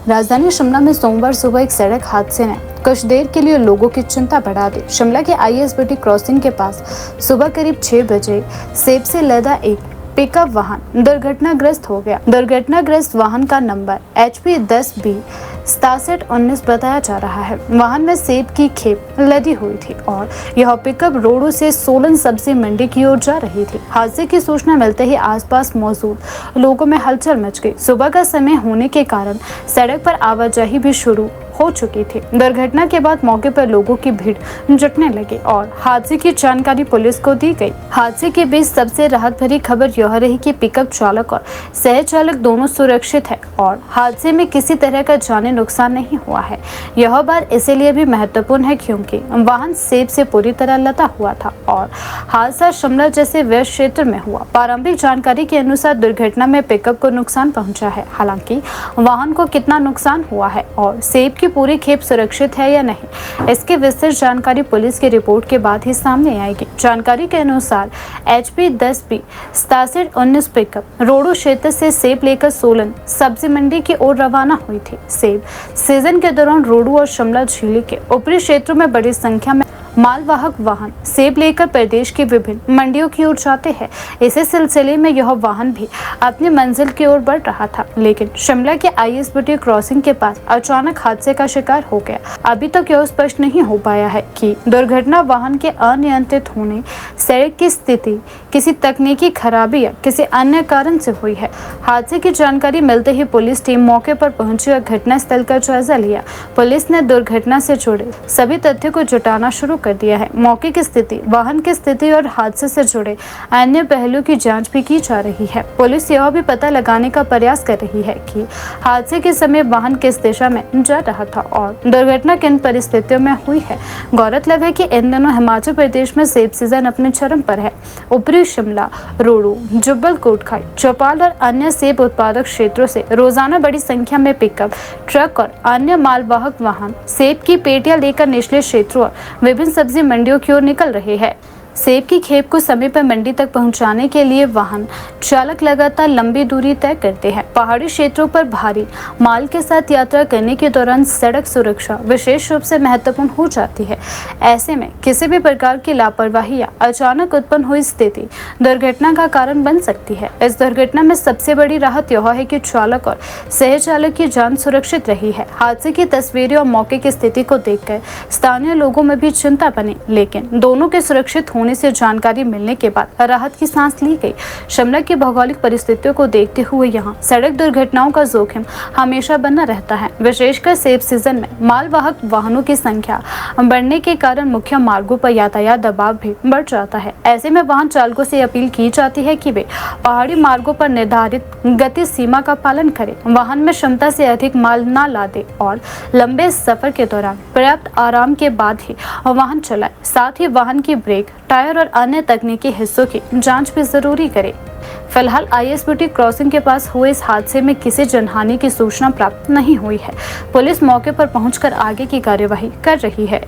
राजधानी शिमला में सोमवार सुबह एक सड़क हादसे ने कुछ देर के लिए लोगों की चिंता बढ़ा दी। शिमला के ISBT क्रॉसिंग के पास सुबह करीब 6 बजे सेब से लदा एक पिकअप वाहन दुर्घटनाग्रस्त हो गया। दुर्घटनाग्रस्त वाहन का नंबर HP 10B 6719 बताया जा रहा है। वाहन में सेब की खेप लदी हुई थी और यह पिकअप रोडू से सोलन सब्जी मंडी की ओर जा रही थी। हादसे की सूचना मिलते ही आसपास मौजूद लोगों में हलचल मच गई। सुबह का समय होने के कारण सड़क पर आवाजाही भी शुरू हो चुकी थी। दुर्घटना के बाद मौके पर लोगों की भीड़ जुटने लगी और हादसे की जानकारी पुलिस को दी गई। हादसे के बीच सबसे राहत भरी खबर यह रही कि पिकअप चालक और सह चालक दोनों सुरक्षित है और हादसे में किसी तरह का जानी नुकसान नहीं हुआ है। यह बात इसलिए भी महत्वपूर्ण है क्योंकि वाहन सेब से पूरी तरह लदा हुआ था और हादसा शिमला जैसे व्यस्त क्षेत्र में हुआ। प्रारंभिक जानकारी के अनुसार दुर्घटना में पिकअप को नुकसान पहुंचा है। हालांकि वाहन को कितना नुकसान हुआ है और सेब की पूरी खेप सुरक्षित है या नहीं, इसकी विस्तृत जानकारी पुलिस की रिपोर्ट के बाद ही सामने आएगी। जानकारी के अनुसार HP 10B 6719 पिकअप रोडू क्षेत्र से सेब लेकर सोलन सब्जी मंडी की ओर रवाना हुई थी। सेब सीजन के दौरान रोडू और शिमला झीली के ऊपरी क्षेत्रों में बड़ी संख्या में मालवाहक वाहन सेब लेकर प्रदेश की विभिन्न मंडियों की ओर जाते हैं। इसी सिलसिले में यह वाहन भी अपनी मंजिल की ओर बढ़ रहा था, लेकिन शिमला के ISBT क्रॉसिंग के पास अचानक हादसे का शिकार हो गया। अभी तक यह स्पष्ट नहीं हो पाया है कि दुर्घटना वाहन के अनियंत्रित होने, सड़क की स्थिति, किसी तकनीकी खराबी या किसी अन्य कारण से हुई है। हादसे की जानकारी मिलते ही पुलिस टीम मौके पर पहुंची और घटना स्थल का जायजा लिया। पुलिस ने दुर्घटना से जुड़े सभी तथ्यों को जुटाना शुरू कर दिया है। मौके की स्थिति, वाहन की स्थिति और हादसे से जुड़े अन्य पहलुओं की जांच भी की जा रही है। पुलिस यह भी पता लगाने का प्रयास कर रही है कि हादसे के समय वाहन किस दिशा में जा रहा था और दुर्घटना किन परिस्थितियों में हुई है। गौरतलब है कि इन दिनों हिमाचल प्रदेश में सेब सीजन अपने चरम पर है। ऊपरी शिमला, रोडू, जुब्बल कोटखाई, चौपाल और अन्य सेब उत्पादक क्षेत्रों से रोजाना बड़ी संख्या में पिकअप, ट्रक और अन्य मालवाहक वाहन सेब की पेटियां लेकर निचले क्षेत्रों और विभिन्न सब्जी मंडियों की ओर निकल रहे हैं। सेब की खेप को समय पर मंडी तक पहुंचाने के लिए वाहन चालक लगातार लंबी दूरी तय करते हैं। पहाड़ी क्षेत्रों पर भारी माल के साथ यात्रा करने के दौरान सड़क सुरक्षा विशेष रूप से महत्वपूर्ण हो जाती है। ऐसे में किसी भी प्रकार की लापरवाही या अचानक उत्पन्न हुई स्थिति दुर्घटना का कारण बन सकती है। इस दुर्घटना में सबसे बड़ी राहत यह है कि चालक और सह चालक की जान सुरक्षित रही है। हादसे की तस्वीरें और मौके की स्थिति को देखकर स्थानीय लोगों में भी चिंता बनी, लेकिन दोनों के सुरक्षित होने से जानकारी मिलने के बाद राहत की सांस ली गई। शिमला की भौगोलिक परिस्थितियों को देखते हुए यहाँ सड़क दुर्घटनाओं का जोखिम हमेशा बना रहता है। विशेषकर सेब सीजन में मालवाहक वाहनों की संख्या बढ़ने के कारण मुख्य मार्गों पर यातायात दबाव भी बढ़ जाता है। ऐसे में वाहन चालकों से अपील की जाती है कि वे पहाड़ी मार्गों पर निर्धारित गति सीमा का पालन करें, वाहन में क्षमता से अधिक माल न लादे और लंबे सफर के दौरान पर्याप्त आराम के बाद ही वाहन चलाए। साथ ही वाहन की ब्रेक, टायर और अन्य तकनीकी हिस्सों की जांच भी जरूरी करें। फिलहाल ISBT क्रॉसिंग के पास हुए इस हादसे में किसी जनहानि की सूचना प्राप्त नहीं हुई है। पुलिस मौके पर पहुंचकर आगे की कार्यवाही कर रही है।